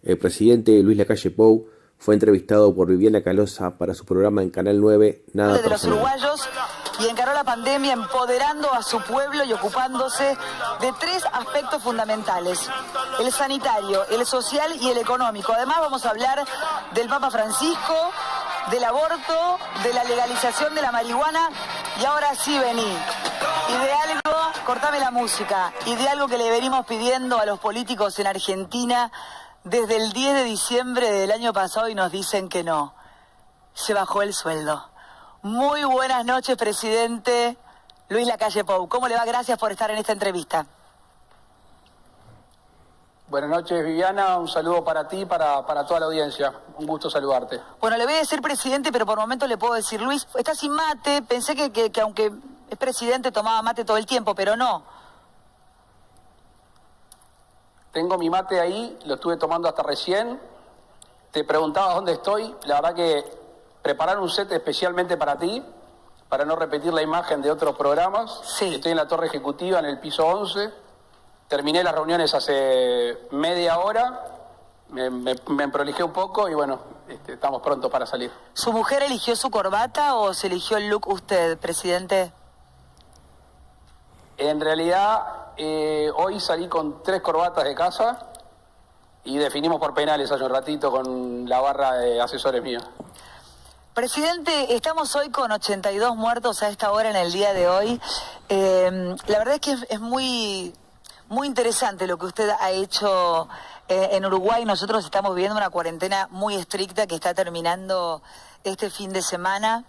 El presidente Luis Lacalle Pou fue entrevistado por Viviana Calosa para su programa en Canal 9, Nada de los Personal. uruguayos, y encaró la pandemia empoderando a su pueblo y ocupándose de tres aspectos fundamentales: el sanitario, el social y el económico. Además vamos a hablar del Papa Francisco, del aborto, de la legalización de la marihuana, y ahora sí vení. Y de algo, cortame la música, y de algo que le venimos pidiendo a los políticos en Argentina desde el 10 de diciembre del año pasado y nos dicen que no. Se bajó el sueldo. Muy buenas noches, presidente Luis Lacalle Pou. ¿Cómo le va? Gracias por estar en esta entrevista. Buenas noches, Viviana. Un saludo para ti, para toda la audiencia. Un gusto saludarte. Bueno, le voy a decir presidente, pero por momentos le puedo decir Luis. Está sin mate. Pensé que aunque es presidente tomaba mate todo el tiempo, pero no. Tengo mi mate ahí, lo estuve tomando hasta recién. Te preguntabas dónde estoy. La verdad que prepararon un set especialmente para ti, para no repetir la imagen de otros programas. Sí. Estoy en la torre ejecutiva, en el piso 11. Terminé las reuniones hace media hora. Me prolijé un poco y bueno, estamos prontos para salir. ¿Su mujer eligió su corbata o se eligió el look usted, presidente? En realidad, hoy salí con 3 corbatas de casa y definimos por penales hace un ratito con la barra de asesores míos. Presidente, estamos hoy con 82 muertos a esta hora en el día de hoy. La verdad es que es muy interesante lo que usted ha hecho en Uruguay. Nosotros estamos viviendo una cuarentena muy estricta que está terminando este fin de semana.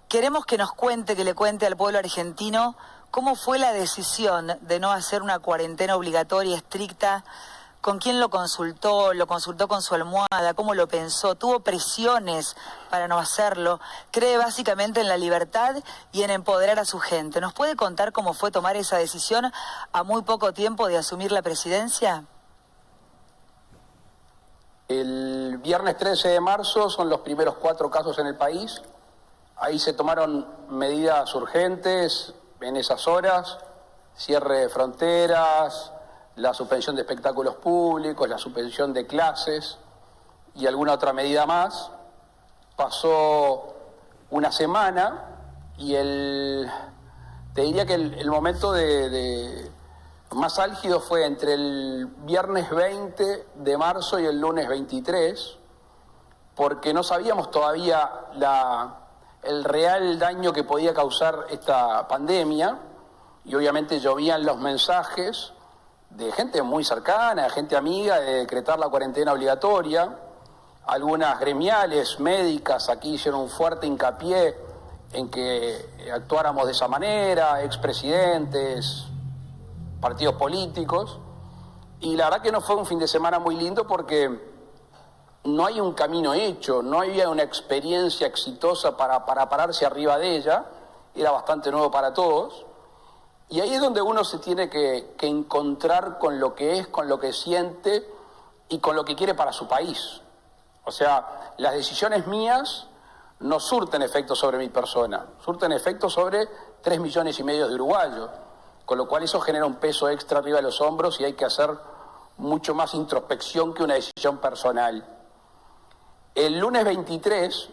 Queremos que nos cuente, que le cuente al pueblo argentino cómo fue la decisión de no hacer una cuarentena obligatoria, estricta. ¿Con quién lo consultó? ¿Lo consultó con su almohada? ¿Cómo lo pensó? ¿Tuvo presiones para no hacerlo? ¿Cree básicamente en la libertad y en empoderar a su gente? ¿Nos puede contar cómo fue tomar esa decisión a muy poco tiempo de asumir la presidencia? El viernes 13 de marzo son los primeros 4 casos en el país. Ahí se tomaron medidas urgentes en esas horas: cierre de fronteras, la suspensión de espectáculos públicos, la suspensión de clases y alguna otra medida más. Pasó una semana y te diría que el momento más álgido fue entre el viernes 20 de marzo y el lunes 23, porque no sabíamos todavía el real daño que podía causar esta pandemia, y obviamente llovían los mensajes de gente muy cercana, de gente amiga, de decretar la cuarentena obligatoria. Algunas gremiales, médicas, aquí hicieron un fuerte hincapié en que actuáramos de esa manera, expresidentes, partidos políticos, y la verdad que no fue un fin de semana muy lindo porque no hay un camino hecho, no había una experiencia exitosa para pararse arriba de ella, era bastante nuevo para todos. Y ahí es donde uno se tiene que encontrar con lo que es, con lo que siente y con lo que quiere para su país. O sea, las decisiones mías no surten efectos sobre mi persona, surten efectos sobre 3,5 millones de uruguayos, con lo cual eso genera un peso extra arriba de los hombros y hay que hacer mucho más introspección que una decisión personal. El lunes 23,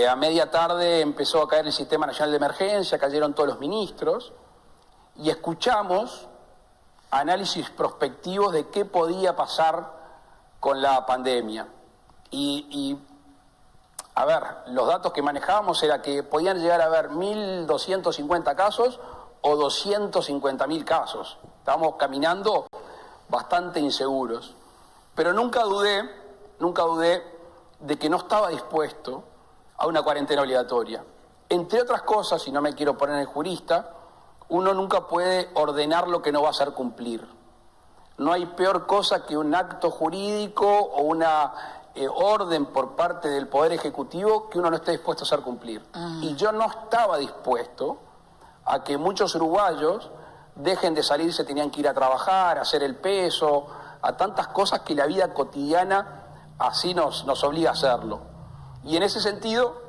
a media tarde, empezó a caer el Sistema Nacional de Emergencia, cayeron todos los ministros, y escuchamos análisis prospectivos de qué podía pasar con la pandemia. A ver, los datos que manejábamos era que podían llegar a haber 1.250 casos o 250.000 casos. Estábamos caminando bastante inseguros. Pero nunca dudé de que no estaba dispuesto a una cuarentena obligatoria. Entre otras cosas, y no me quiero poner en jurista, uno nunca puede ordenar lo que no va a hacer cumplir. No hay peor cosa que un acto jurídico o una orden por parte del Poder Ejecutivo que uno no esté dispuesto a hacer cumplir. Y yo no estaba dispuesto a que muchos uruguayos dejen de salir, se tenían que ir a trabajar, a hacer el peso, a tantas cosas que la vida cotidiana así nos obliga a hacerlo. Y en ese sentido,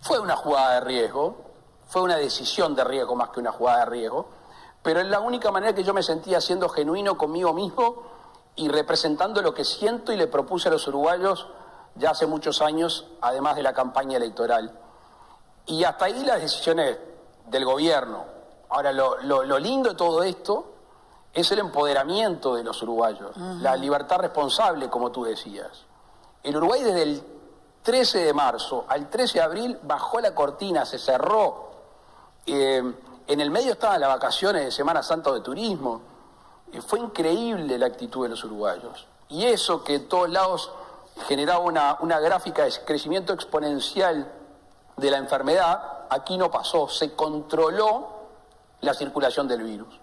fue una jugada de riesgo, fue una decisión de riesgo más que una jugada de riesgo, pero es la única manera que yo me sentía siendo genuino conmigo mismo y representando lo que siento y le propuse a los uruguayos ya hace muchos años, además de la campaña electoral. Y hasta ahí las decisiones del gobierno. Ahora, lo lindo de todo esto es el empoderamiento de los uruguayos, la libertad responsable, como tú decías. El Uruguay desde el 13 de marzo al 13 de abril bajó la cortina, se cerró. En el medio estaban las vacaciones de Semana Santa o de turismo. Fue increíble la actitud de los uruguayos. Y eso que en todos lados generaba una gráfica de crecimiento exponencial de la enfermedad, aquí no pasó, se controló la circulación del virus.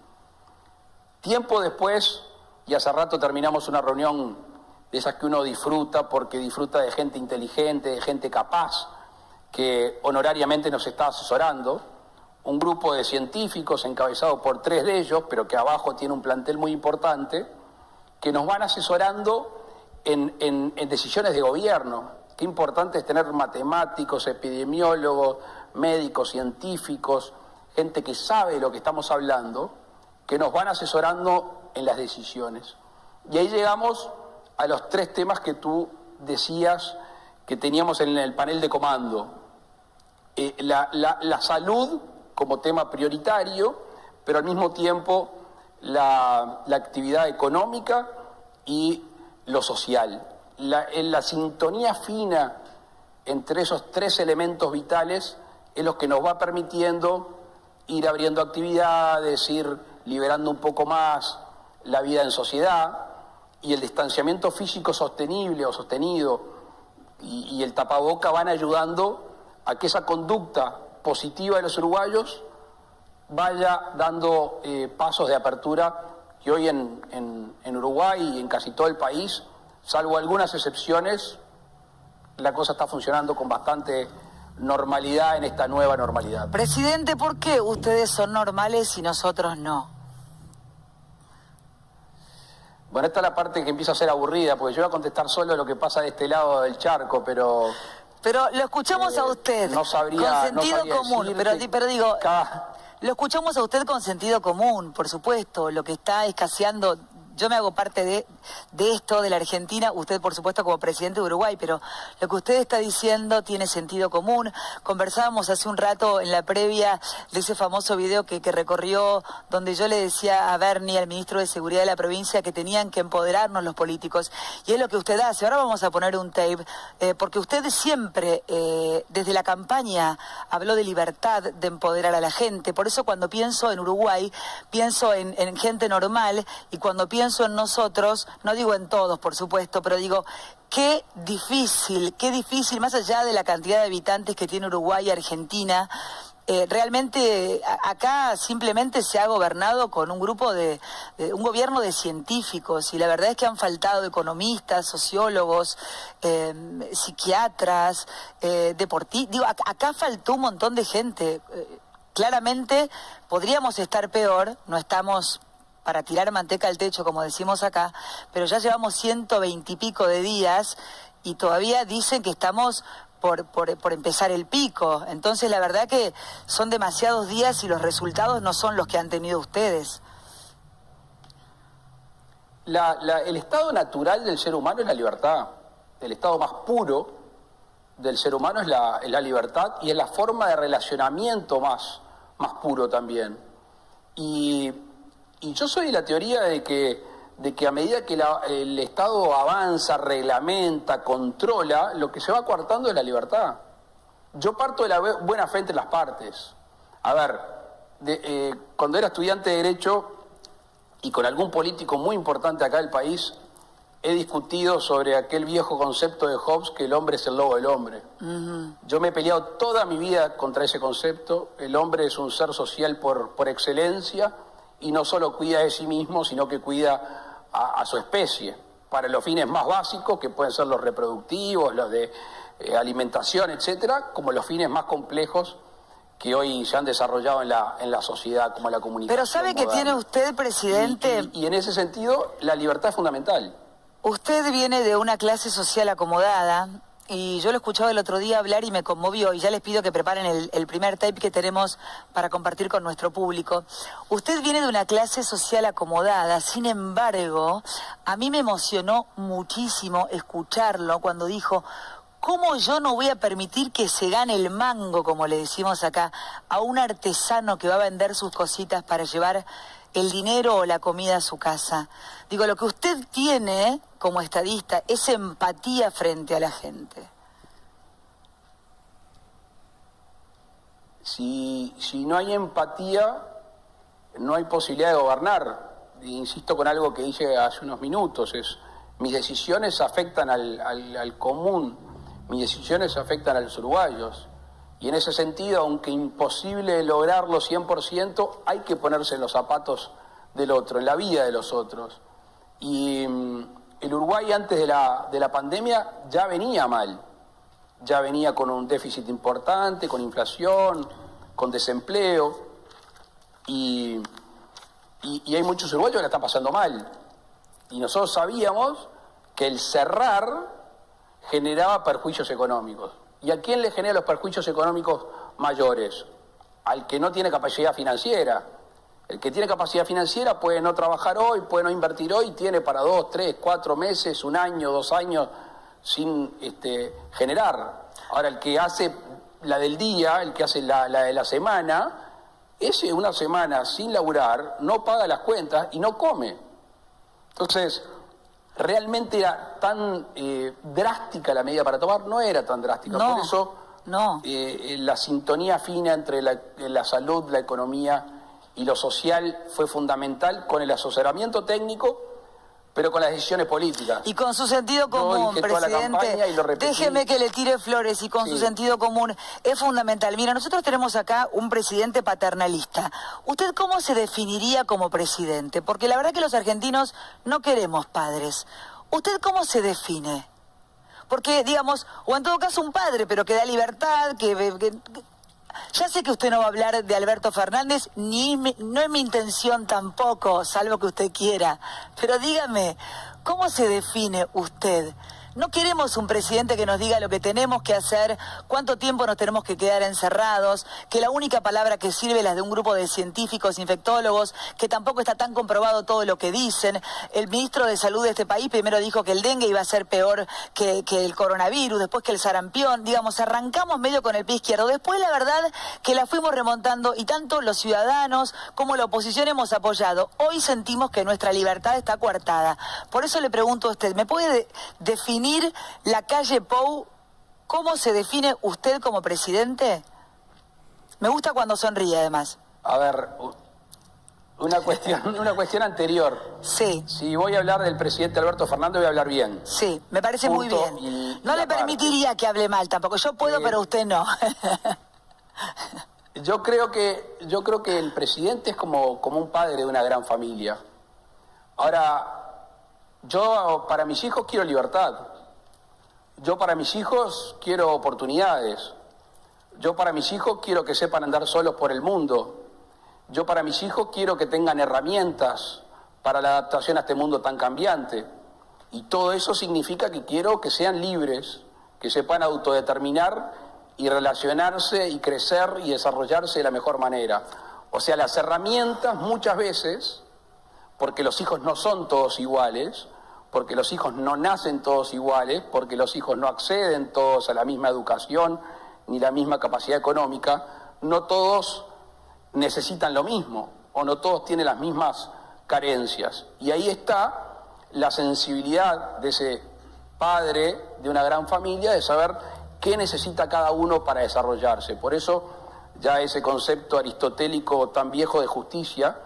Tiempo después, y hace rato terminamos una reunión de esas que uno disfruta porque disfruta de gente inteligente, de gente capaz, que honorariamente nos está asesorando, un grupo de científicos encabezado por 3 de ellos, pero que abajo tiene un plantel muy importante, que nos van asesorando en decisiones de gobierno. Qué importante es tener matemáticos, epidemiólogos, médicos, científicos, gente que sabe lo que estamos hablando, que nos van asesorando en las decisiones. Y ahí llegamos a los 3 temas que tú decías que teníamos en el panel de comando. La salud como tema prioritario, pero al mismo tiempo la actividad económica y lo social. La sintonía fina entre esos 3 elementos vitales es lo que nos va permitiendo ir abriendo actividades, ir liberando un poco más la vida en sociedad, y el distanciamiento físico sostenible o sostenido y el tapaboca van ayudando a que esa conducta positiva de los uruguayos vaya dando pasos de apertura, que hoy en Uruguay y en casi todo el país, salvo algunas excepciones, la cosa está funcionando con bastante normalidad en esta nueva normalidad. Presidente, ¿por qué ustedes son normales y nosotros no? Bueno, esta es la parte que empieza a ser aburrida, porque yo voy a contestar solo lo que pasa de este lado del charco, pero lo escuchamos a usted no sabría, con sentido común, pero digo, lo escuchamos a usted con sentido común, por supuesto, lo que está escaseando. Yo me hago parte de esto, de la Argentina, usted por supuesto como presidente de Uruguay, pero lo que usted está diciendo tiene sentido común. Conversábamos hace un rato en la previa de ese famoso video que recorrió, donde yo le decía a Bernie, al ministro de Seguridad de la provincia, que tenían que empoderarnos los políticos. Y es lo que usted hace. Ahora vamos a poner un tape, porque usted siempre, desde la campaña, habló de libertad, de empoderar a la gente. Por eso cuando pienso en Uruguay, pienso en gente normal, y cuando pienso en nosotros, no digo en todos, por supuesto, pero digo, qué difícil, más allá de la cantidad de habitantes que tiene Uruguay y Argentina, realmente acá simplemente se ha gobernado con un grupo un gobierno de científicos, y la verdad es que han faltado economistas, sociólogos, psiquiatras, deportistas. Digo, acá faltó un montón de gente. Claramente podríamos estar peor, no estamos para tirar manteca al techo, como decimos acá, pero ya llevamos 120 y pico de días y todavía dicen que estamos por empezar el pico. Entonces la verdad que son demasiados días y los resultados no son los que han tenido ustedes. El estado natural del ser humano es la libertad. El estado más puro del ser humano es la libertad, y es la forma de relacionamiento más puro también. Y yo soy de la teoría de que a medida que el Estado avanza, reglamenta, controla, lo que se va coartando es la libertad. Yo parto de la buena fe entre las partes. A ver, cuando era estudiante de Derecho y con algún político muy importante acá del país, he discutido sobre aquel viejo concepto de Hobbes, que el hombre es el lobo del hombre. Yo me he peleado toda mi vida contra ese concepto. El hombre es un ser social por excelencia, y no solo cuida de sí mismo, sino que cuida a su especie, para los fines más básicos, que pueden ser los reproductivos, los de alimentación, etcétera, como los fines más complejos que hoy se han desarrollado en la sociedad, como la comunicación. Pero ¿sabe que tiene usted, presidente? Y en ese sentido, la libertad es fundamental. Usted viene de una clase social acomodada, y yo lo escuchaba el otro día hablar y me conmovió, y ya les pido que preparen el primer tape que tenemos para compartir con nuestro público. Usted viene de una clase social acomodada, sin embargo, a mí me emocionó muchísimo escucharlo cuando dijo: ¿cómo yo no voy a permitir que se gane el mango, como le decimos acá, a un artesano que va a vender sus cositas para llevar el dinero o la comida a su casa? Digo, lo que usted tiene como estadista es empatía frente a la gente. Si no hay empatía, no hay posibilidad de gobernar. Insisto con algo que dije hace unos minutos, mis decisiones afectan al común, mis decisiones afectan a los uruguayos. Y en ese sentido, aunque imposible lograrlo 100%, hay que ponerse en los zapatos del otro, en la vida de los otros. Y el Uruguay antes de la pandemia ya venía mal, ya venía con un déficit importante, con inflación, con desempleo, y hay muchos uruguayos que la están pasando mal. Y nosotros sabíamos que el cerrar generaba perjuicios económicos. ¿Y a quién le genera los perjuicios económicos mayores? Al que no tiene capacidad financiera. El que tiene capacidad financiera puede no trabajar hoy, puede no invertir hoy, tiene para 2, 3, 4 meses, 1 año, 2 años sin generar. Ahora, el que hace la del día, el que hace la de la semana, ese una semana sin laburar no paga las cuentas y no come. Entonces, realmente era tan drástica la medida para tomar, no era tan drástica. No, por eso no. La sintonía fina entre la salud, la economía y lo social fue fundamental, con el asesoramiento técnico, pero con las decisiones políticas. Y con su sentido común, presidente, déjeme que le tire flores, y con su sentido común es fundamental. Mira, nosotros tenemos acá un presidente paternalista. ¿Usted cómo se definiría como presidente? Porque la verdad que los argentinos no queremos padres. ¿Usted cómo se define? Porque, digamos, o en todo caso un padre, pero que da libertad, ya sé que usted no va a hablar de Alberto Fernández, no es mi intención tampoco, salvo que usted quiera. Pero dígame, ¿cómo se define usted? No queremos un presidente que nos diga lo que tenemos que hacer, cuánto tiempo nos tenemos que quedar encerrados, que la única palabra que sirve es la de un grupo de científicos, infectólogos, que tampoco está tan comprobado todo lo que dicen. El ministro de Salud de este país primero dijo que el dengue iba a ser peor que el coronavirus, después que el sarampión. Digamos, arrancamos medio con el pie izquierdo. Después, la verdad, que la fuimos remontando, y tanto los ciudadanos como la oposición hemos apoyado. Hoy sentimos que nuestra libertad está coartada. Por eso le pregunto a usted, ¿me puede definir la calle Pou? ¿Cómo se define usted como presidente? Me gusta cuando sonríe, además. A ver, una cuestión anterior. Sí. Si voy a hablar del presidente Alberto Fernández, voy a hablar bien. Sí, me parece muy bien. No le permitiría que hable mal tampoco. Yo puedo, pero usted no. Yo creo que el presidente es como un padre de una gran familia. Ahora, yo para mis hijos quiero libertad. Yo para mis hijos quiero oportunidades. Yo para mis hijos quiero que sepan andar solos por el mundo. Yo para mis hijos quiero que tengan herramientas para la adaptación a este mundo tan cambiante. Y todo eso significa que quiero que sean libres, que sepan autodeterminar y relacionarse y crecer y desarrollarse de la mejor manera. O sea, las herramientas muchas veces, porque los hijos no son todos iguales, porque los hijos no nacen todos iguales, porque los hijos no acceden todos a la misma educación ni la misma capacidad económica, no todos necesitan lo mismo, o no todos tienen las mismas carencias. Y ahí está la sensibilidad de ese padre de una gran familia, de saber qué necesita cada uno para desarrollarse. Por eso ya ese concepto aristotélico tan viejo de justicia,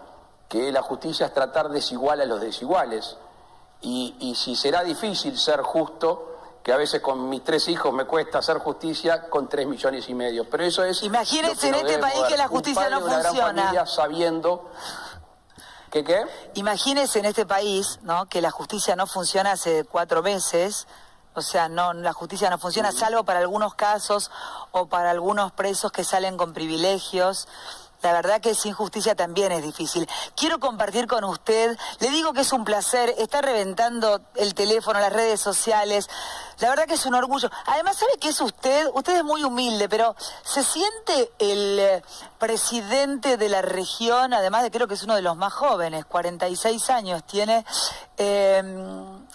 que la justicia es tratar desigual a los desiguales. Y si será difícil ser justo, que a veces con mis 3 hijos me cuesta hacer justicia con 3,5 millones. Pero eso es... Imagínense en este país que la justicia no funciona. Una gran familia sabiendo que ¿qué? Imagínense en este país, ¿no?, que la justicia no funciona hace 4 meses. O sea, no, la justicia no funciona, salvo para algunos casos o para algunos presos que salen con privilegios. La verdad que sin justicia también es difícil. Quiero compartir con usted, le digo que es un placer, está reventando el teléfono, las redes sociales. La verdad que es un orgullo. Además, ¿sabe qué es usted? Usted es muy humilde, pero se siente el presidente de la región, además de creo que es uno de los más jóvenes, 46 años tiene,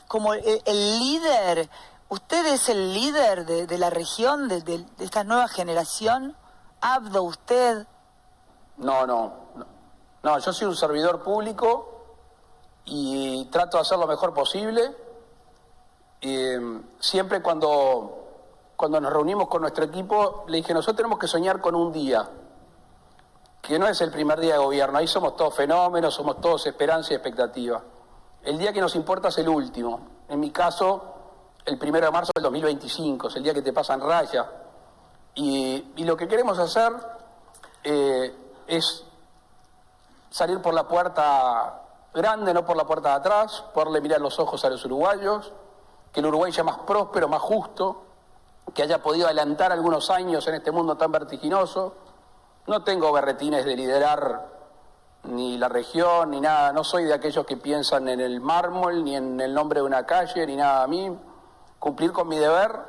como el líder. ¿Usted es el líder de la región, de esta nueva generación? ¿Abdo usted? No, yo soy un servidor público y trato de hacer lo mejor posible. Siempre cuando nos reunimos con nuestro equipo, le dije, nosotros tenemos que soñar con un día, que no es el primer día de gobierno, ahí somos todos fenómenos, somos todos esperanza y expectativa. El día que nos importa es el último, en mi caso, el 1 de marzo del 2025, es el día que te pasan raya. Y lo que queremos hacer es salir por la puerta grande, no por la puerta de atrás, poderle mirar los ojos a los uruguayos, que el Uruguay sea más próspero, más justo, que haya podido adelantar algunos años en este mundo tan vertiginoso. No tengo berretines de liderar ni la región, ni nada, no soy de aquellos que piensan en el mármol, ni en el nombre de una calle, ni nada. A mí, cumplir con mi deber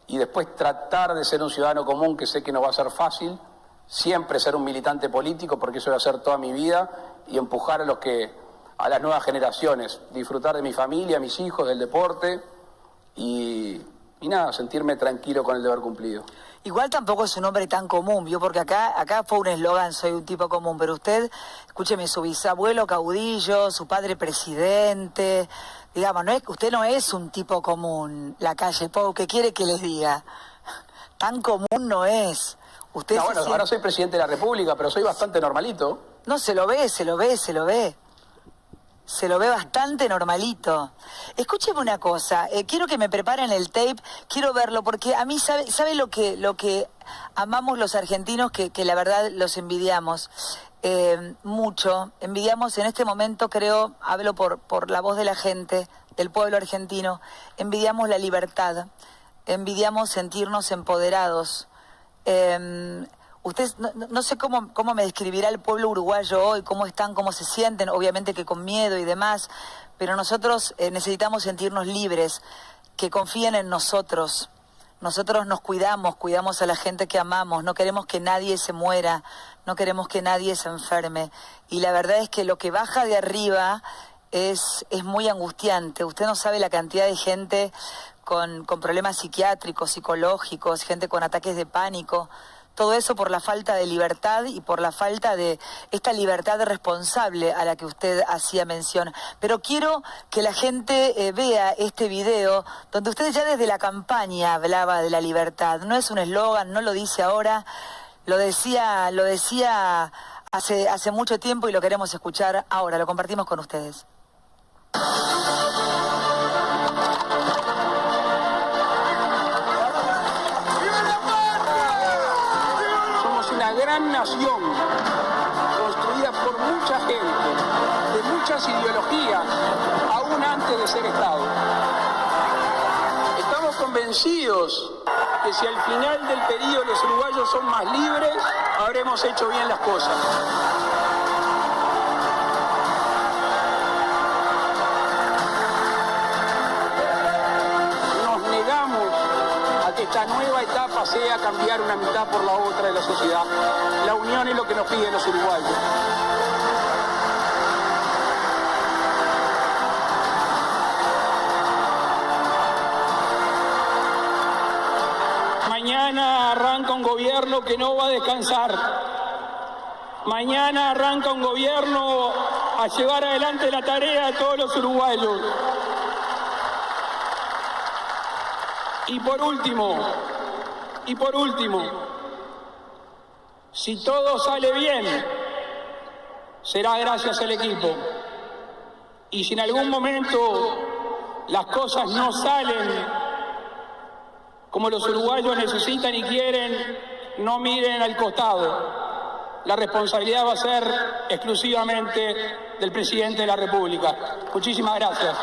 y después tratar de ser un ciudadano común, que sé que no va a ser fácil, siempre ser un militante político, porque eso voy a hacer toda mi vida, y empujar a las nuevas generaciones, disfrutar de mi familia, mis hijos, del deporte, y nada, sentirme tranquilo con el deber cumplido. Igual tampoco es un hombre tan común, ¿vio? Porque acá fue un eslogan, soy un tipo común, pero usted, escúcheme, su bisabuelo caudillo, su padre presidente, digamos, usted no es un tipo común, la calle Pou, ¿qué quiere que les diga? Tan común no es. Usted no, bueno, ahora soy presidente de la República, pero soy bastante normalito. No, se lo ve. Se lo ve bastante normalito. Escúcheme una cosa, quiero que me preparen el tape, quiero verlo, porque a mí, ¿sabe lo que amamos los argentinos? Que la verdad los envidiamos mucho. Envidiamos en este momento, creo, hablo por la voz de la gente, del pueblo argentino, envidiamos la libertad, envidiamos sentirnos empoderados. Usted, no sé cómo me describirá el pueblo uruguayo hoy, cómo están, cómo se sienten, obviamente que con miedo y demás, pero nosotros necesitamos sentirnos libres, que confíen en nosotros. Nosotros nos cuidamos a la gente que amamos, no queremos que nadie se muera, no queremos que nadie se enferme. Y la verdad es que lo que baja de arriba es muy angustiante. Usted no sabe la cantidad de gente con problemas psiquiátricos, psicológicos, gente con ataques de pánico. Todo eso por la falta de libertad y por la falta de esta libertad responsable a la que usted hacía mención. Pero quiero que la gente vea este video donde usted ya desde la campaña hablaba de la libertad. No es un eslogan, no lo dice ahora, lo decía hace mucho tiempo y lo queremos escuchar ahora. Lo compartimos con ustedes. Gran nación, construida por mucha gente, de muchas ideologías, aún antes de ser Estado. Estamos convencidos que si al final del periodo los uruguayos son más libres, habremos hecho bien las cosas. Nos negamos a que esta nueva etapa sea cambiar una mitad por la otra de la sociedad. La unión es lo que nos piden los uruguayos. Mañana arranca un gobierno que no va a descansar. Mañana arranca un gobierno a llevar adelante la tarea de todos los uruguayos. Y por último, si todo sale bien, será gracias al equipo. Y si en algún momento las cosas no salen como los uruguayos necesitan y quieren, no miren al costado. La responsabilidad va a ser exclusivamente del presidente de la República. Muchísimas gracias.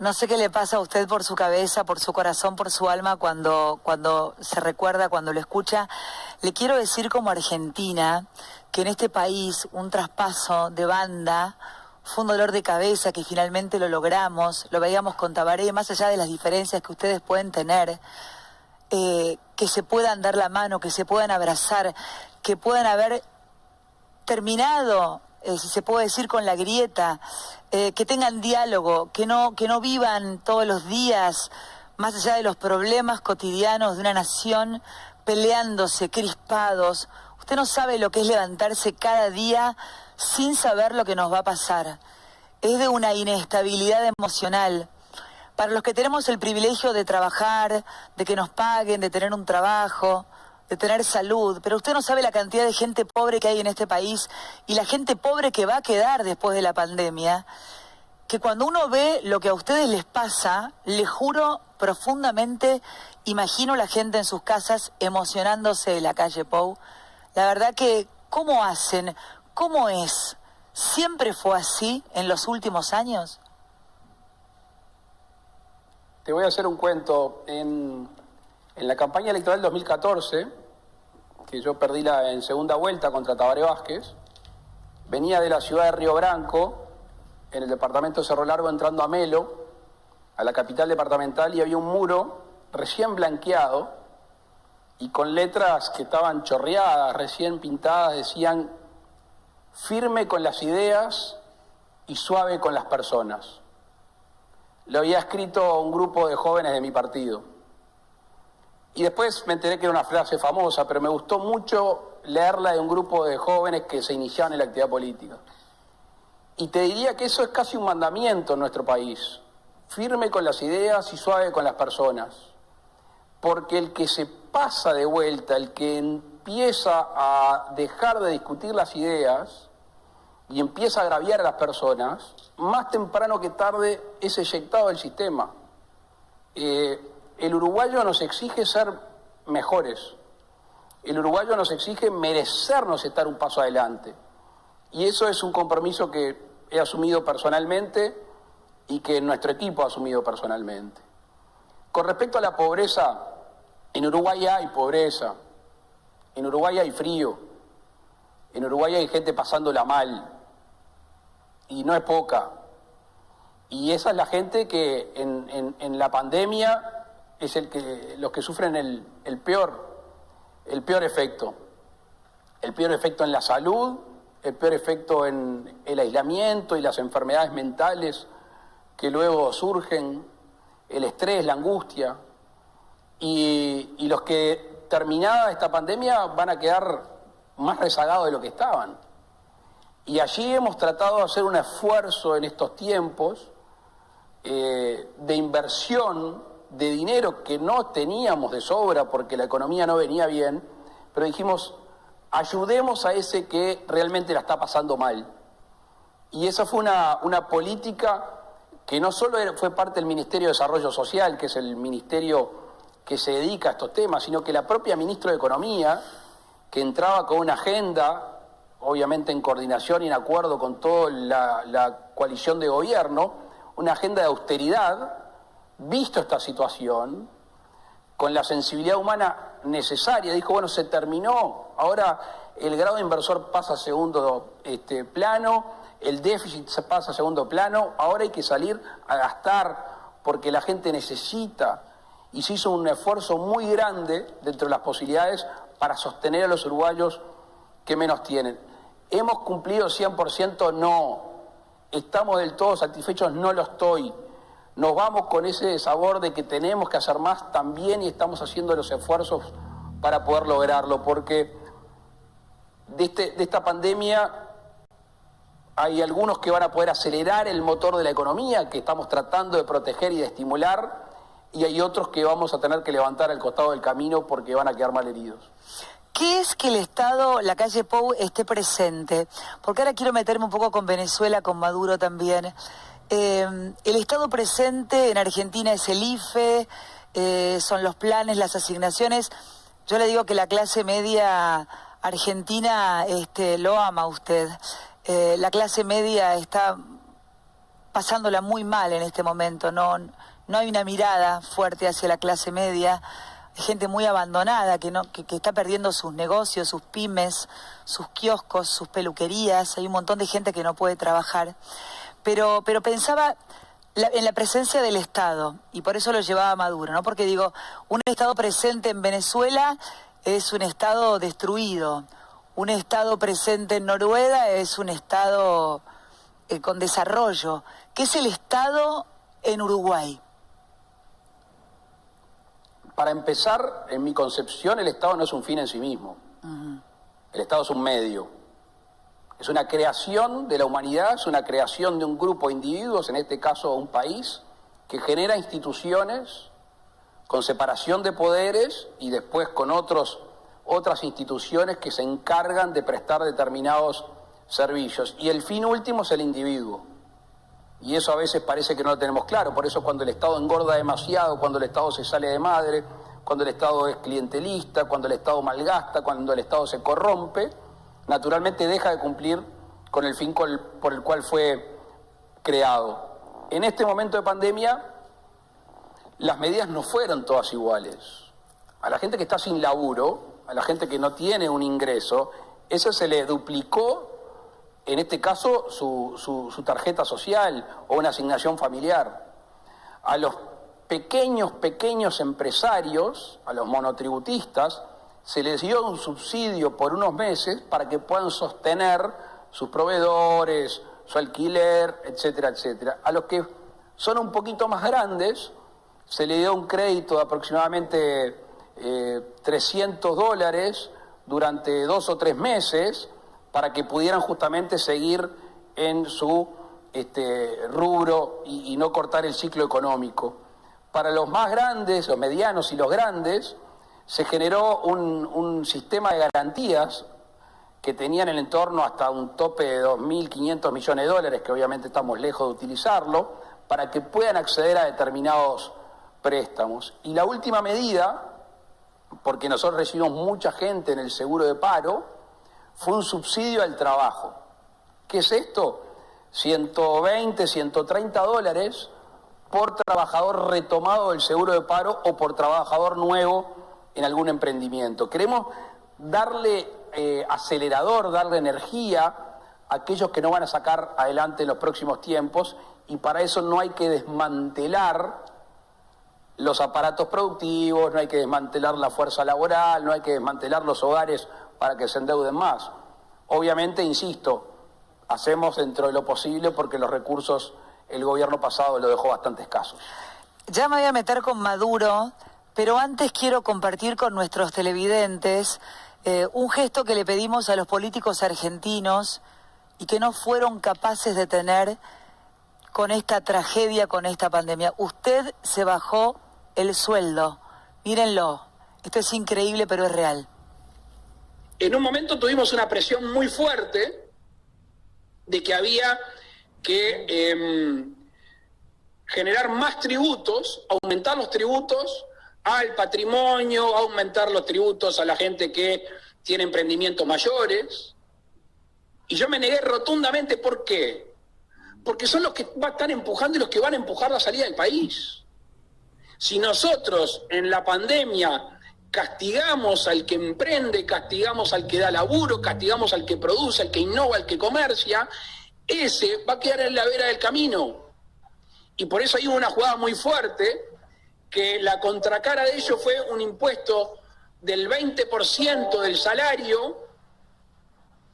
No sé qué le pasa a usted por su cabeza, por su corazón, por su alma cuando se recuerda, cuando lo escucha. Le quiero decir como argentina que en este país un traspaso de banda fue un dolor de cabeza, que finalmente lo logramos, lo veíamos con Tabaré, más allá de las diferencias que ustedes pueden tener, que se puedan dar la mano, que se puedan abrazar, que puedan haber terminado, si se puede decir, con la grieta, que tengan diálogo, que no vivan todos los días, más allá de los problemas cotidianos de una nación, peleándose, crispados. Usted no sabe lo que es levantarse cada día sin saber lo que nos va a pasar. Es de una inestabilidad emocional. Para los que tenemos el privilegio de trabajar, de que nos paguen, de tener un trabajo, de tener salud, pero usted no sabe la cantidad de gente pobre que hay en este país y la gente pobre que va a quedar después de la pandemia, que cuando uno ve lo que a ustedes les pasa, le juro profundamente, imagino la gente en sus casas emocionándose en la calle Pou. La verdad que, ¿cómo hacen? ¿Cómo es? ¿Siempre fue así en los últimos años? Te voy a hacer un cuento. En la campaña electoral 2014, que yo perdí en segunda vuelta contra Tabaré Vázquez, venía de la ciudad de Río Branco, en el departamento de Cerro Largo, entrando a Melo, a la capital departamental, y había un muro recién blanqueado y con letras que estaban chorreadas, recién pintadas, decían: firme con las ideas y suave con las personas. Lo había escrito un grupo de jóvenes de mi partido. Y después me enteré que era una frase famosa, pero me gustó mucho leerla de un grupo de jóvenes que se iniciaban en la actividad política. Y te diría que eso es casi un mandamiento en nuestro país: firme con las ideas y suave con las personas. Porque el que se pasa de vuelta, el que empieza a dejar de discutir las ideas y empieza a agraviar a las personas, más temprano que tarde es eyectado del sistema. El uruguayo nos exige ser mejores. El uruguayo nos exige merecernos estar un paso adelante. Y eso es un compromiso que he asumido personalmente y que nuestro equipo ha asumido personalmente. Con respecto a la pobreza, en Uruguay hay pobreza, en Uruguay hay frío, en Uruguay hay gente pasándola mal, y no es poca. Y esa es la gente que en la pandemia es los que sufren el peor efecto. El peor efecto en la salud, el peor efecto en el aislamiento y las enfermedades mentales que luego surgen, el estrés, la angustia. Y los que, terminada esta pandemia, van a quedar más rezagados de lo que estaban. Y allí hemos tratado de hacer un esfuerzo en estos tiempos de inversión de dinero que no teníamos de sobra porque la economía no venía bien, pero dijimos: ayudemos a ese que realmente la está pasando mal. Y esa fue una política que no solo fue parte del Ministerio de Desarrollo Social, que es el ministerio que se dedica a estos temas, sino que la propia ministra de Economía, que entraba con una agenda, obviamente en coordinación y en acuerdo con toda la coalición de gobierno, una agenda de austeridad, visto esta situación, con la sensibilidad humana necesaria, dijo: bueno, se terminó, ahora el grado inversor pasa a segundo plano, el déficit se pasa a segundo plano, ahora hay que salir a gastar porque la gente necesita, y se hizo un esfuerzo muy grande dentro de las posibilidades para sostener a los uruguayos que menos tienen. ¿Hemos cumplido 100%? No. ¿Estamos del todo satisfechos? No lo estoy. Nos vamos con ese sabor de que tenemos que hacer más también, y estamos haciendo los esfuerzos para poder lograrlo, porque de esta pandemia hay algunos que van a poder acelerar el motor de la economía, que estamos tratando de proteger y de estimular, y hay otros que vamos a tener que levantar al costado del camino porque van a quedar mal heridos. ¿Qué es que el Estado, la calle Pou, esté presente? Porque ahora quiero meterme un poco con Venezuela, con Maduro también. El Estado presente en Argentina es el IFE, son los planes, las asignaciones. Yo le digo que la clase media argentina lo ama a usted. La clase media está pasándola muy mal en este momento, no hay una mirada fuerte hacia la clase media, hay gente muy abandonada que está perdiendo sus negocios, sus pymes, sus kioscos, sus peluquerías, hay un montón de gente que no puede trabajar, pero pensaba en la presencia del Estado, y por eso lo llevaba a Maduro, ¿no? Porque digo, un Estado presente en Venezuela es un Estado destruido, un Estado presente en Noruega es un Estado con desarrollo. ¿Qué es el Estado en Uruguay? Para empezar, en mi concepción, el Estado no es un fin en sí mismo. El Estado es un medio. Es una creación de la humanidad, es una creación de un grupo de individuos, en este caso un país, que genera instituciones con separación de poderes y después con otras instituciones que se encargan de prestar determinados servicios. Y el fin último es el individuo. Y eso a veces parece que no lo tenemos claro. Por eso cuando el Estado engorda demasiado, cuando el Estado se sale de madre, cuando el Estado es clientelista, cuando el Estado malgasta, cuando el Estado se corrompe, naturalmente deja de cumplir con el fin por el cual fue creado. En este momento de pandemia, las medidas no fueron todas iguales. A la gente que está sin laburo, a la gente que no tiene un ingreso, eso se le duplicó, en este caso, su tarjeta social o una asignación familiar. A los pequeños empresarios, a los monotributistas, se les dio un subsidio por unos meses para que puedan sostener sus proveedores, su alquiler, etcétera, etcétera. A los que son un poquito más grandes, se le dio un crédito de aproximadamente $300 durante 2 o 3 meses para que pudieran justamente seguir en su rubro y no cortar el ciclo económico. Para los más grandes, los medianos y los grandes, se generó un sistema de garantías que tenían en el entorno hasta un tope de $2.500 millones, que obviamente estamos lejos de utilizarlo, para que puedan acceder a determinados préstamos. Y la última medida, porque nosotros recibimos mucha gente en el seguro de paro, fue un subsidio al trabajo. ¿Qué es esto? $120, $130 por trabajador retomado del seguro de paro o por trabajador nuevo en algún emprendimiento. Queremos darle acelerador, darle energía a aquellos que no van a sacar adelante en los próximos tiempos, y para eso no hay que desmantelar los aparatos productivos, no hay que desmantelar la fuerza laboral, no hay que desmantelar los hogares para que se endeuden más. Obviamente, insisto, hacemos dentro de lo posible porque los recursos el gobierno pasado lo dejó bastante escasos. Ya me voy a meter con Maduro, pero antes quiero compartir con nuestros televidentes un gesto que le pedimos a los políticos argentinos y que no fueron capaces de tener con esta tragedia, con esta pandemia. Usted se bajó el sueldo. Mírenlo. Esto es increíble, pero es real. En un momento tuvimos una presión muy fuerte de que había que generar más tributos, aumentar los tributos al patrimonio, aumentar los tributos a la gente que tiene emprendimientos mayores. Y yo me negué rotundamente. ¿Por qué? Porque son los que están empujando y los que van a empujar la salida del país. Si nosotros en la pandemia castigamos al que emprende, castigamos al que da laburo, castigamos al que produce, al que innova, al que comercia, ese va a quedar en la vera del camino. Y por eso hay una jugada muy fuerte, que la contracara de ello fue un impuesto del 20% del salario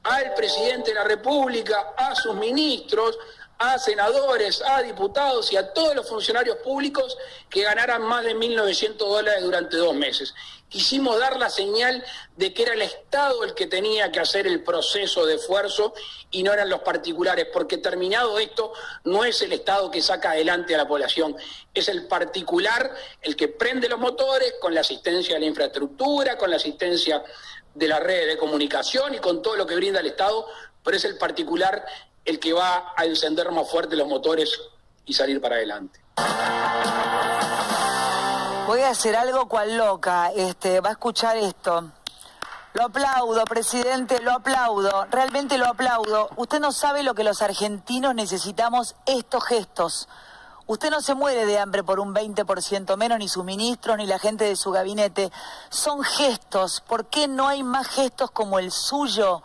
al presidente de la República, a sus ministros, a senadores, a diputados y a todos los funcionarios públicos que ganaran más de $1.900 durante 2 meses. Quisimos dar la señal de que era el Estado el que tenía que hacer el proceso de esfuerzo y no eran los particulares, porque terminado esto no es el Estado que saca adelante a la población, es el particular el que prende los motores con la asistencia de la infraestructura, con la asistencia de la red de comunicación y con todo lo que brinda el Estado, pero es el particular el que va a encender más fuerte los motores y salir para adelante. Voy a hacer algo cual loca, va a escuchar esto. Lo aplaudo, presidente, lo aplaudo, realmente lo aplaudo. Usted no sabe lo que los argentinos necesitamos, estos gestos. Usted no se muere de hambre por un 20% menos, ni sus ministros, ni la gente de su gabinete. Son gestos. ¿Por qué no hay más gestos como el suyo?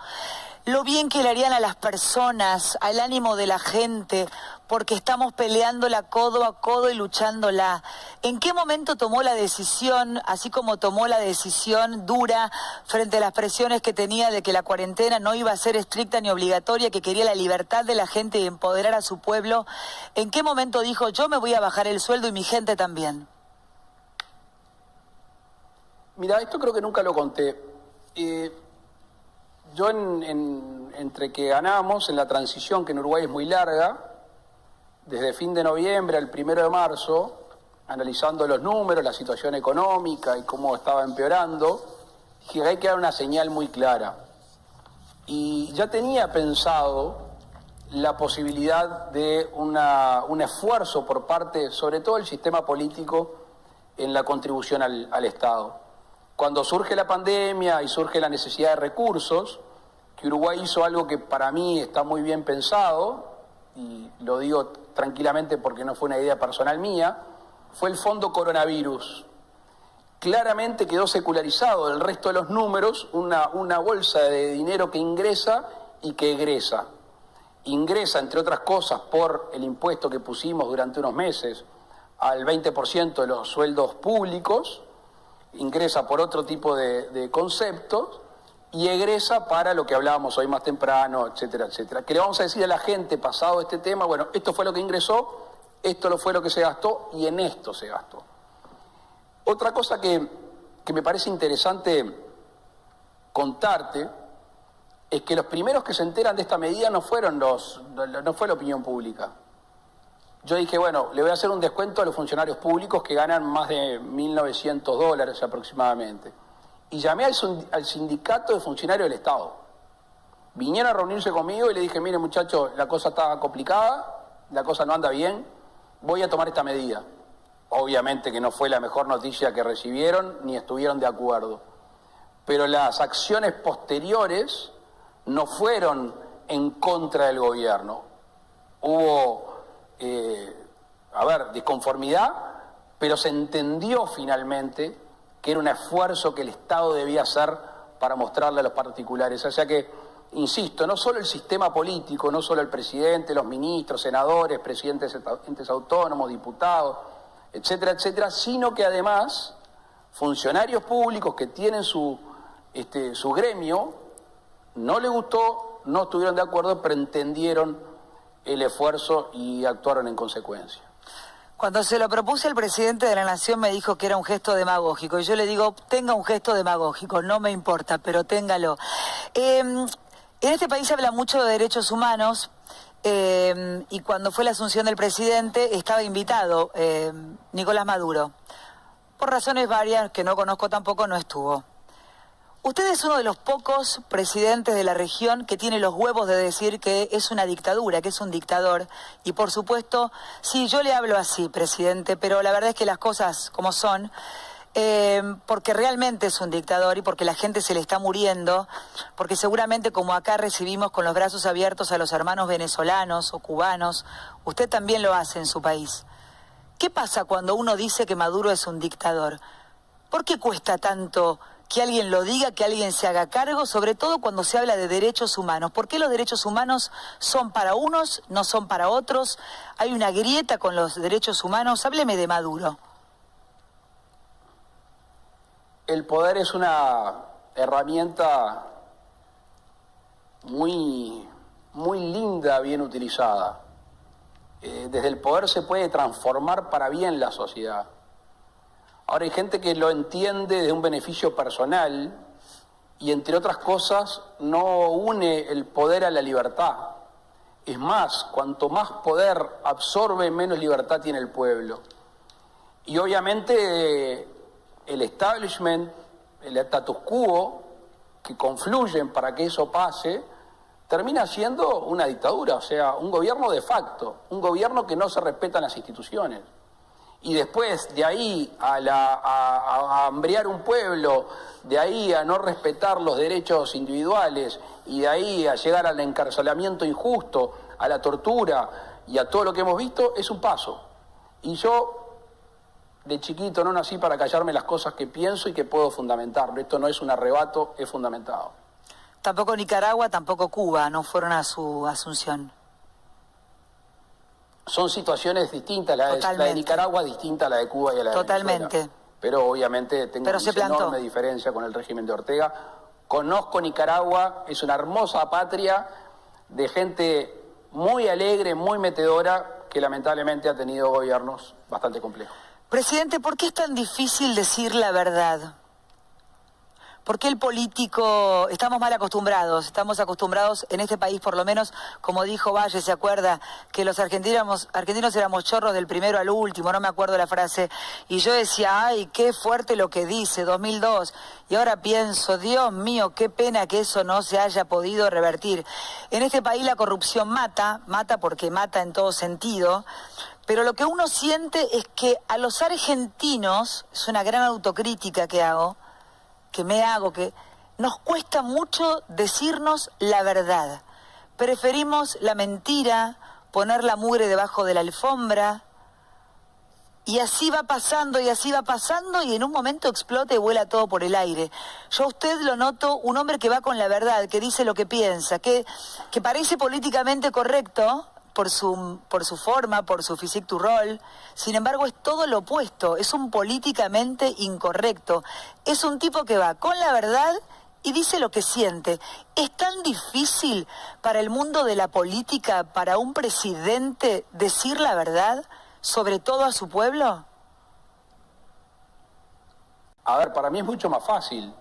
Lo bien que le harían a las personas, al ánimo de la gente, porque estamos peleándola codo a codo y luchándola. ¿En qué momento tomó la decisión, así como tomó la decisión dura frente a las presiones que tenía de que la cuarentena no iba a ser estricta ni obligatoria, que quería la libertad de la gente y empoderar a su pueblo? ¿En qué momento dijo, yo me voy a bajar el sueldo y mi gente también? Mira, esto creo que nunca lo conté. Yo entre que ganamos en la transición, que en Uruguay es muy larga, desde fin de noviembre al 1 de marzo, analizando los números, la situación económica y cómo estaba empeorando, dije que hay que dar una señal muy clara. Y ya tenía pensado la posibilidad de un esfuerzo por parte, sobre todo del sistema político, en la contribución al Estado. Cuando surge la pandemia y surge la necesidad de recursos, que Uruguay hizo algo que para mí está muy bien pensado, y lo digo tranquilamente porque no fue una idea personal mía, fue el Fondo Coronavirus. Claramente quedó secularizado del resto de los números una bolsa de dinero que ingresa y que egresa. Ingresa, entre otras cosas, por el impuesto que pusimos durante unos meses al 20% de los sueldos públicos, ingresa por otro tipo de conceptos y egresa para lo que hablábamos hoy más temprano, etcétera, etcétera. ¿Qué le vamos a decir a la gente pasado este tema? Bueno, esto fue lo que ingresó, esto fue lo que se gastó y en esto se gastó. Otra cosa que me parece interesante contarte es que los primeros que se enteran de esta medida no fue la opinión pública. Yo dije, bueno, le voy a hacer un descuento a los funcionarios públicos que ganan más de $1.900 aproximadamente. Y llamé al sindicato de funcionarios del Estado. Vinieron a reunirse conmigo y le dije, mire muchachos, la cosa está complicada, la cosa no anda bien, voy a tomar esta medida. Obviamente que no fue la mejor noticia que recibieron, ni estuvieron de acuerdo. Pero las acciones posteriores no fueron en contra del gobierno. Hubo disconformidad, pero se entendió finalmente que era un esfuerzo que el Estado debía hacer para mostrarle a los particulares. O sea que, insisto, no solo el sistema político, no solo el presidente, los ministros, senadores, presidentes de entes autónomos, diputados, etcétera, etcétera, sino que además funcionarios públicos que tienen su gremio, no les gustó, no estuvieron de acuerdo, pero entendieron el esfuerzo y actuaron en consecuencia. Cuando se lo propuse al presidente de la Nación me dijo que era un gesto demagógico y yo le digo, tenga un gesto demagógico, no me importa, pero téngalo. En este país se habla mucho de derechos humanos y cuando fue la asunción del presidente estaba invitado Nicolás Maduro. Por razones varias que no conozco tampoco no estuvo. Usted es uno de los pocos presidentes de la región que tiene los huevos de decir que es una dictadura, que es un dictador. Y por supuesto, sí, yo le hablo así, presidente, pero la verdad es que las cosas como son, porque realmente es un dictador y porque la gente se le está muriendo, porque seguramente como acá recibimos con los brazos abiertos a los hermanos venezolanos o cubanos, usted también lo hace en su país. ¿Qué pasa cuando uno dice que Maduro es un dictador? ¿Por qué cuesta tanto que alguien lo diga, que alguien se haga cargo, sobre todo cuando se habla de derechos humanos? ¿Por qué los derechos humanos son para unos, no son para otros? ¿Hay una grieta con los derechos humanos? Hábleme de Maduro. El poder es una herramienta muy, muy linda, bien utilizada. Desde el poder se puede transformar para bien la sociedad. Ahora hay gente que lo entiende de un beneficio personal y, entre otras cosas, no une el poder a la libertad. Es más, cuanto más poder absorbe, menos libertad tiene el pueblo. Y obviamente el establishment, el status quo, que confluyen para que eso pase, termina siendo una dictadura, o sea, un gobierno de facto, un gobierno que no se respetan las instituciones. y después de ahí a hambrear un pueblo, de ahí a no respetar los derechos individuales y de ahí a llegar al encarcelamiento injusto, a la tortura y a todo lo que hemos visto, es un paso. Y yo de chiquito no nací para callarme las cosas que pienso y que puedo fundamentar. Esto no es un arrebato, es fundamentado. Tampoco Nicaragua, tampoco Cuba no fueron a su asunción. Son situaciones distintas, la de Nicaragua distinta a la de Cuba y a la de Venezuela. Pero obviamente tengo una enorme diferencia con el régimen de Ortega. Conozco Nicaragua, es una hermosa patria de gente muy alegre, muy metedora, que lamentablemente ha tenido gobiernos bastante complejos. Presidente, ¿por qué es tan difícil decir la verdad? ¿Por qué el político, estamos mal acostumbrados, estamos acostumbrados en este país, por lo menos, como dijo Valle, ¿se acuerda? Que los argentinos éramos chorros del primero al último, no me acuerdo la frase. Y yo decía, ay, qué fuerte lo que dice, 2002. Y ahora pienso, Dios mío, qué pena que eso no se haya podido revertir. En este país la corrupción mata porque mata en todo sentido. Pero lo que uno siente es que a los argentinos, es una gran autocrítica que nos cuesta mucho decirnos la verdad. Preferimos la mentira, poner la mugre debajo de la alfombra, y así va pasando, y en un momento explota y vuela todo por el aire. Yo a usted lo noto un hombre que va con la verdad, que dice lo que piensa, que parece políticamente correcto, por su forma, por su physique du rôle. Sin embargo, es todo lo opuesto, es un políticamente incorrecto. Es un tipo que va con la verdad y dice lo que siente. ¿Es tan difícil para el mundo de la política, para un presidente, decir la verdad, sobre todo a su pueblo? A ver, para mí es mucho más fácil.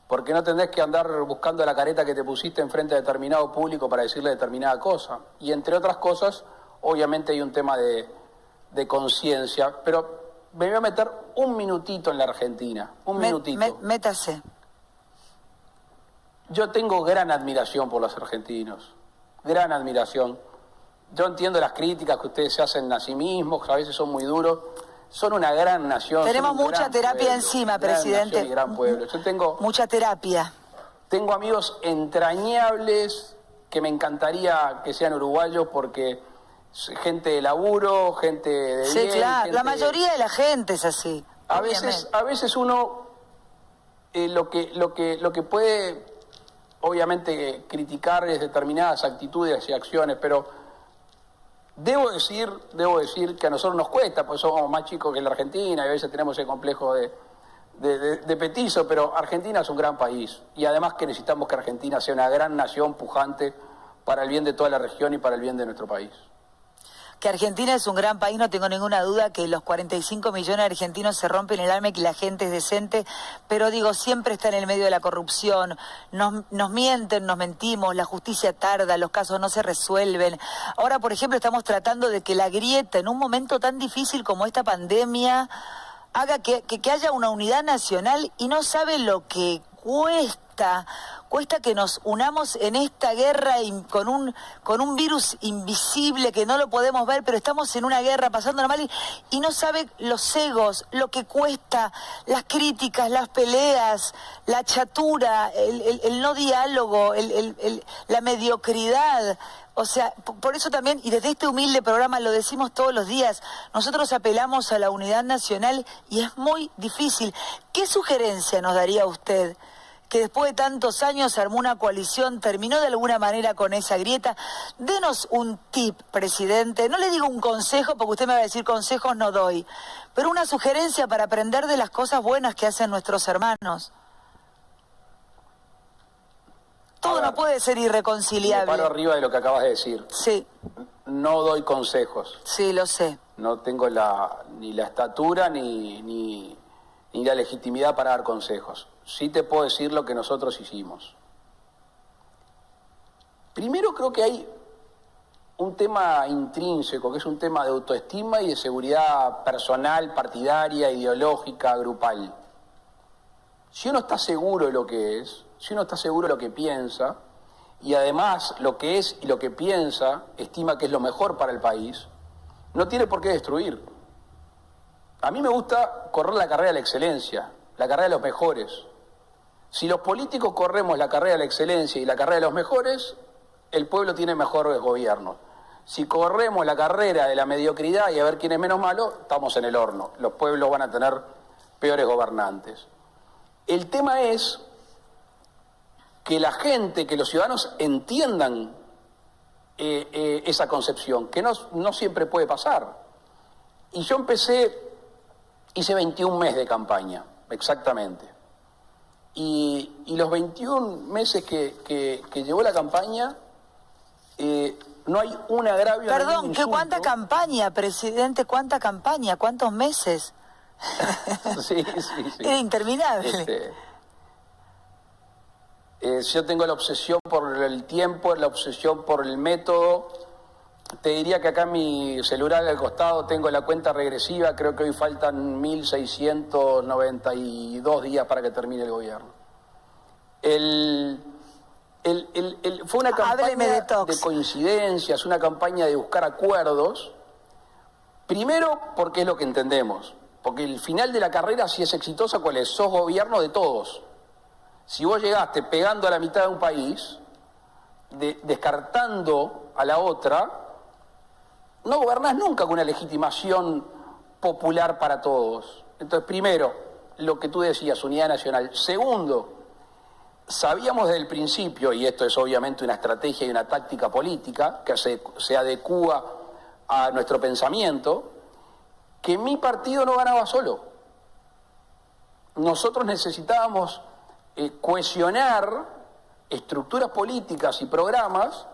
Porque no tendés que andar buscando la careta que te pusiste enfrente de determinado público para decirle determinada cosa. Y entre otras cosas, obviamente hay un tema de conciencia. Pero me voy a meter un minutito en la Argentina. Minutito. Métase. Yo tengo gran admiración por los argentinos. Gran admiración. Yo entiendo las críticas que ustedes se hacen a sí mismos, que a veces son muy duros. Son una gran nación. Tenemos mucha terapia pueblo, encima, presidente. Gran pueblo. Yo tengo mucha terapia. Tengo amigos entrañables que me encantaría que sean uruguayos porque gente de laburo, gente de sí, bien. Sí, claro. La mayoría de la gente es así. A veces uno lo que puede obviamente criticar es determinadas actitudes y acciones, pero Debo decir que a nosotros nos cuesta, pues somos más chicos que la Argentina y a veces tenemos ese complejo de petizo, pero Argentina es un gran país y además que necesitamos que Argentina sea una gran nación pujante para el bien de toda la región y para el bien de nuestro país. Que Argentina es un gran país, no tengo ninguna duda que los 45 millones de argentinos se rompen el alma y que la gente es decente, pero digo, siempre está en el medio de la corrupción, nos mienten, nos mentimos, la justicia tarda, los casos no se resuelven. Ahora, por ejemplo, estamos tratando de que la grieta, en un momento tan difícil como esta pandemia, haga que haya una unidad nacional y no sabe lo que cuesta que nos unamos en esta guerra con un virus invisible que no lo podemos ver, pero estamos en una guerra pasándola mal y no sabe los egos, lo que cuesta, las críticas, las peleas, la chatura, el no diálogo, la mediocridad. O sea, por eso también, y desde este humilde programa lo decimos todos los días, nosotros apelamos a la unidad nacional y es muy difícil. ¿Qué sugerencia nos daría usted? Que después de tantos años se armó una coalición, terminó de alguna manera con esa grieta. Denos un tip, presidente. No le digo un consejo, porque usted me va a decir consejos no doy, pero una sugerencia para aprender de las cosas buenas que hacen nuestros hermanos. Todo no puede ser irreconciliable. Me paro arriba de lo que acabas de decir. Sí. No doy consejos. Sí, lo sé. No tengo ni la estatura ni la legitimidad para dar consejos. Sí te puedo decir lo que nosotros hicimos. Primero creo que hay un tema intrínseco, que es un tema de autoestima y de seguridad personal, partidaria, ideológica, grupal. Si uno está seguro de lo que es, si uno está seguro de lo que piensa, y además lo que es y lo que piensa estima que es lo mejor para el país, no tiene por qué destruir. A mí me gusta correr la carrera de la excelencia, la carrera de los mejores. Si los políticos corremos la carrera de la excelencia y la carrera de los mejores, el pueblo tiene mejores gobiernos. Si corremos la carrera de la mediocridad y a ver quién es menos malo, estamos en el horno. Los pueblos van a tener peores gobernantes. El tema es que la gente, que los ciudadanos entiendan esa concepción, que no siempre puede pasar. Y yo hice 21 meses de campaña, exactamente. Y los 21 meses que llevó la campaña, no hay un agravio. Perdón, ¿cuánta campaña, presidente? ¿Cuánta campaña? ¿Cuántos meses? Sí. Era interminable. Yo tengo la obsesión por el tiempo, la obsesión por el método. Te diría que acá en mi celular al costado tengo la cuenta regresiva, creo que hoy faltan 1.692 días para que termine el gobierno. Fue una campaña de coincidencias, una campaña de buscar acuerdos. Primero, porque es lo que entendemos. Porque el final de la carrera, si es exitosa, ¿cuál es? Sos gobierno de todos. Si vos llegaste pegando a la mitad de un país, descartando a la otra, no gobernás nunca con una legitimación popular para todos. Entonces, primero, lo que tú decías, unidad nacional. Segundo, sabíamos desde el principio, y esto es obviamente una estrategia y una táctica política que se adecúa a nuestro pensamiento, que mi partido no ganaba solo. Nosotros necesitábamos cohesionar estructuras políticas y programas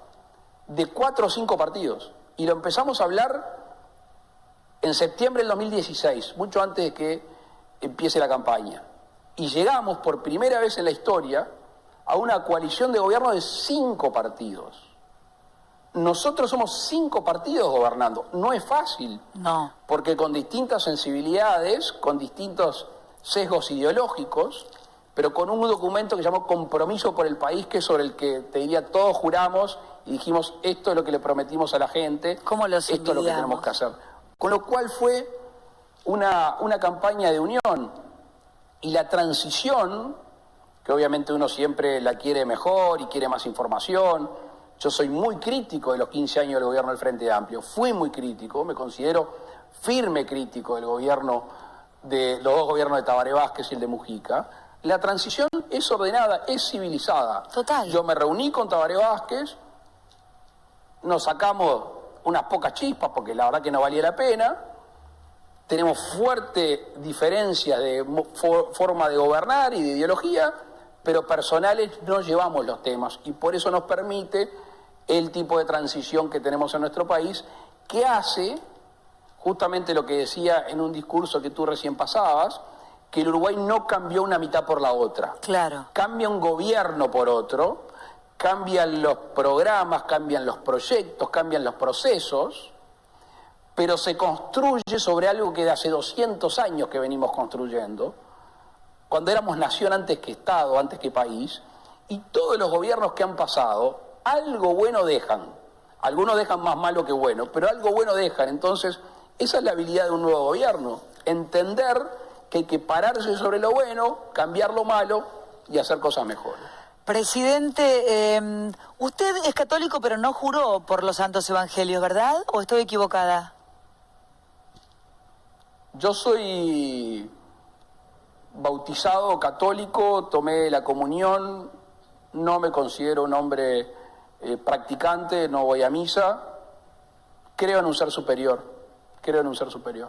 de 4 o 5 partidos. Y lo empezamos a hablar en septiembre del 2016, mucho antes de que empiece la campaña. Y llegamos por primera vez en la historia a una coalición de gobierno de 5 partidos. Nosotros somos 5 partidos gobernando. No es fácil. No. Porque con distintas sensibilidades, con distintos sesgos ideológicos, pero con un documento que llamó Compromiso por el País, que es sobre el que, te diría, todos juramos y dijimos, esto es lo que le prometimos a la gente, esto es lo que tenemos que hacer. Con lo cual fue una campaña de unión. Y la transición, que obviamente uno siempre la quiere mejor y quiere más información. Yo soy muy crítico de los 15 años del gobierno del Frente Amplio. Fui muy crítico, me considero firme crítico del gobierno, de los 2 gobiernos de Tabaré Vázquez y el de Mujica. La transición es ordenada, es civilizada. Total. Yo me reuní con Tabaré Vázquez, nos sacamos unas pocas chispas porque la verdad que no valía la pena. Tenemos fuerte diferencias de forma de gobernar y de ideología, pero personales no llevamos los temas y por eso nos permite el tipo de transición que tenemos en nuestro país, que hace justamente lo que decía en un discurso que tú recién pasabas, que el Uruguay no cambió una mitad por la otra. Claro. Cambia un gobierno por otro, cambian los programas, cambian los proyectos, cambian los procesos, pero se construye sobre algo que de hace 200 años que venimos construyendo, cuando éramos nación antes que Estado, antes que país, y todos los gobiernos que han pasado, algo bueno dejan. Algunos dejan más malo que bueno, pero algo bueno dejan. Entonces, esa es la habilidad de un nuevo gobierno, entender que hay que pararse sobre lo bueno, cambiar lo malo y hacer cosas mejores. Presidente, usted es católico pero no juró por los santos evangelios, ¿verdad? ¿O estoy equivocada? Yo soy bautizado católico, tomé la comunión, no me considero un hombre practicante, no voy a misa, creo en un ser superior, creo en un ser superior.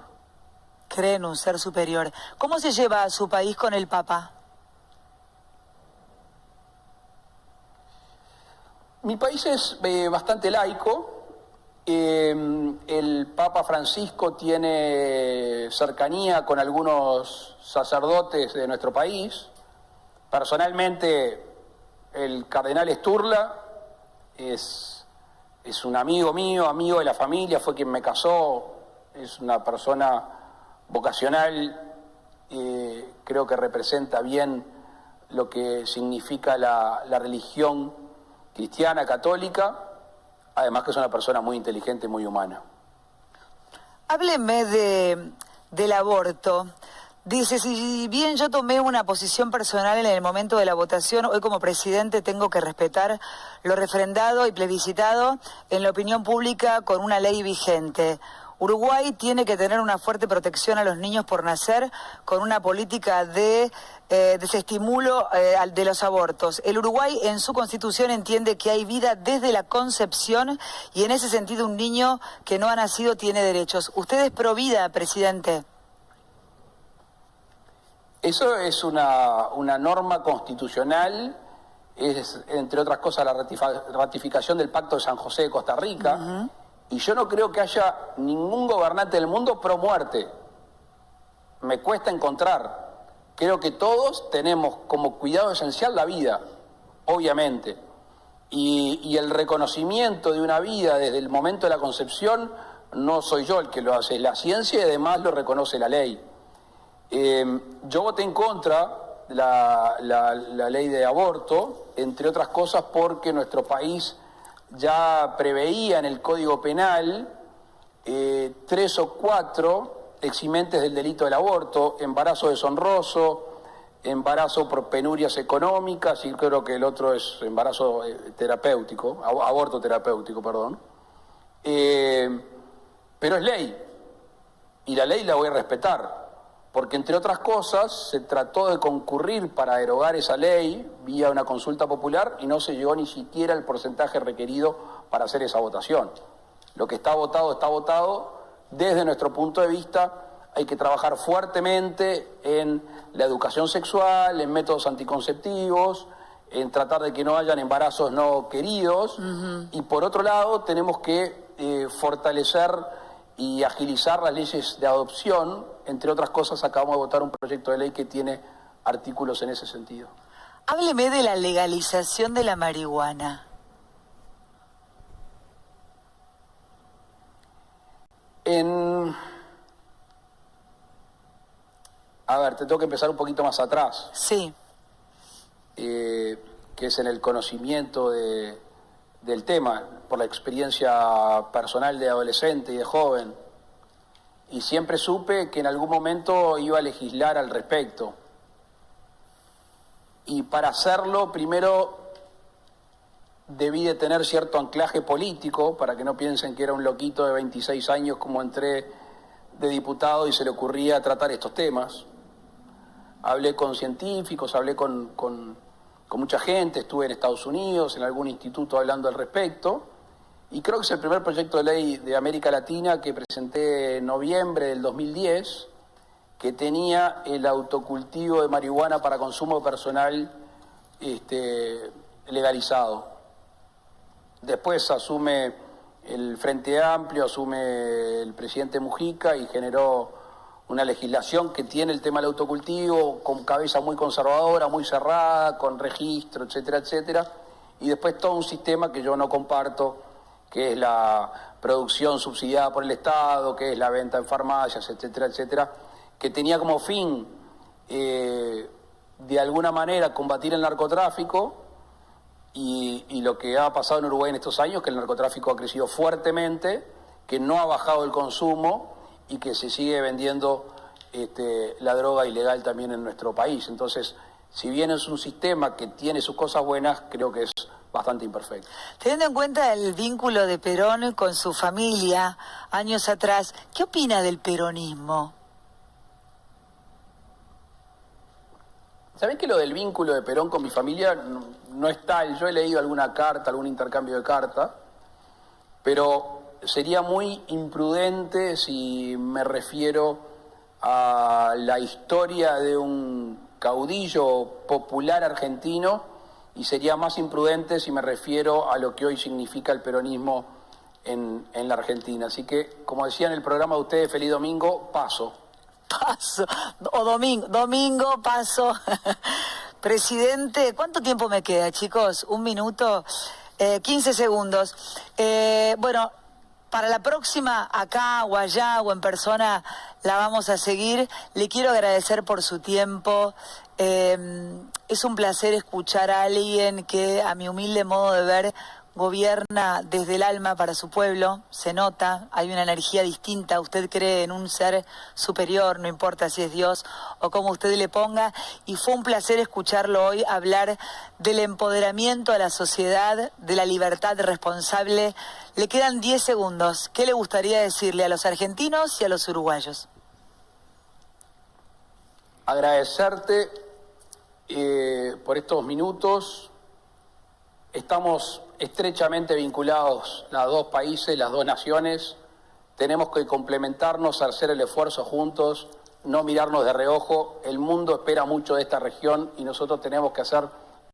Cree en un ser superior. ¿Cómo se lleva a su país con el Papa? Mi país es bastante laico. El Papa Francisco tiene cercanía con algunos sacerdotes de nuestro país. Personalmente, el cardenal Sturla es un amigo mío, amigo de la familia, fue quien me casó, es una persona vocacional, creo que representa bien lo que significa la religión cristiana, católica, además que es una persona muy inteligente, muy humana. Hábleme del aborto. Dice, si bien yo tomé una posición personal en el momento de la votación, hoy como presidente tengo que respetar lo refrendado y plebiscitado en la opinión pública con una ley vigente. Uruguay tiene que tener una fuerte protección a los niños por nacer con una política de desestimulo de los abortos. El Uruguay en su constitución entiende que hay vida desde la concepción y en ese sentido un niño que no ha nacido tiene derechos. ¿Usted es pro vida, presidente? Eso es una norma constitucional, es entre otras cosas la ratificación del Pacto de San José de Costa Rica, y yo no creo que haya ningún gobernante del mundo pro muerte. Me cuesta encontrar. Creo que todos tenemos como cuidado esencial la vida, obviamente, y el reconocimiento de una vida desde el momento de la concepción no soy yo el que lo hace, es la ciencia y además lo reconoce la ley. Yo voté en contra de la ley de aborto, entre otras cosas porque nuestro país ya preveía en el Código Penal 3 o 4 eximentes del delito del aborto: embarazo deshonroso, embarazo por penurias económicas, y creo que el otro es embarazo terapéutico, aborto terapéutico, perdón. Pero es ley, y la ley la voy a respetar. Porque, entre otras cosas, se trató de concurrir para derogar esa ley vía una consulta popular y no se llegó ni siquiera al porcentaje requerido para hacer esa votación. Lo que está votado, está votado. Desde nuestro punto de vista, hay que trabajar fuertemente en la educación sexual, en métodos anticonceptivos, en tratar de que no hayan embarazos no queridos. Y, por otro lado, tenemos que fortalecer y agilizar las leyes de adopción. Entre otras cosas, acabamos de votar un proyecto de ley que tiene artículos en ese sentido. Hábleme de la legalización de la marihuana. A ver, te tengo que empezar un poquito más atrás. Sí. Que es en el conocimiento del tema, por la experiencia personal de adolescente y de joven. Y siempre supe que en algún momento iba a legislar al respecto. Y para hacerlo, primero debí de tener cierto anclaje político, para que no piensen que era un loquito de 26 años como entré de diputado y se le ocurría tratar estos temas. Hablé con científicos, hablé con mucha gente, estuve en Estados Unidos, en algún instituto hablando al respecto. Y creo que es el primer proyecto de ley de América Latina que presenté en noviembre del 2010, que tenía el autocultivo de marihuana para consumo personal legalizado. Después asume el Frente Amplio, asume el presidente Mujica y generó una legislación que tiene el tema del autocultivo con cabeza muy conservadora, muy cerrada, con registro, etcétera, etcétera. Y después todo un sistema que yo no comparto, que es la producción subsidiada por el Estado, que es la venta en farmacias, etcétera, etcétera, que tenía como fin, de alguna manera, combatir el narcotráfico, y lo que ha pasado en Uruguay en estos años, que el narcotráfico ha crecido fuertemente, que no ha bajado el consumo y que se sigue vendiendo la droga ilegal también en nuestro país. Entonces, si bien es un sistema que tiene sus cosas buenas, creo que es bastante imperfecto. Teniendo en cuenta el vínculo de Perón con su familia años atrás, ¿qué opina del peronismo? ¿Sabés que lo del vínculo de Perón con mi familia no es tal? Yo he leído alguna carta, algún intercambio de carta, pero sería muy imprudente si me refiero a la historia de un caudillo popular argentino, y sería más imprudente si me refiero a lo que hoy significa el peronismo en la Argentina. Así que, como decía en el programa de ustedes, feliz domingo, paso. Paso, o domingo, paso. Presidente, ¿cuánto tiempo me queda, chicos? 1 minuto, 15 segundos. Bueno, para la próxima, acá o allá o en persona, la vamos a seguir. Le quiero agradecer por su tiempo. Es un placer escuchar a alguien que, a mi humilde modo de ver, gobierna desde el alma para su pueblo, se nota, hay una energía distinta, usted cree en un ser superior, no importa si es Dios o como usted le ponga, y fue un placer escucharlo hoy hablar del empoderamiento a la sociedad, de la libertad responsable. Le quedan 10 segundos. ¿Qué le gustaría decirle a los argentinos y a los uruguayos? Agradecerte por estos minutos. Estamos estrechamente vinculados los dos países, las dos naciones. Tenemos que complementarnos, hacer el esfuerzo juntos, no mirarnos de reojo. El mundo espera mucho de esta región y nosotros tenemos que hacer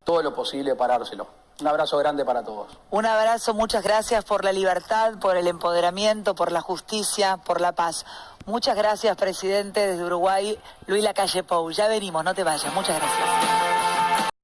todo lo posible para dárselo. Un abrazo grande para todos. Un abrazo, muchas gracias por la libertad, por el empoderamiento, por la justicia, por la paz. Muchas gracias, presidente, desde Uruguay, Luis Lacalle Pou. Ya venimos, no te vayas. Muchas gracias.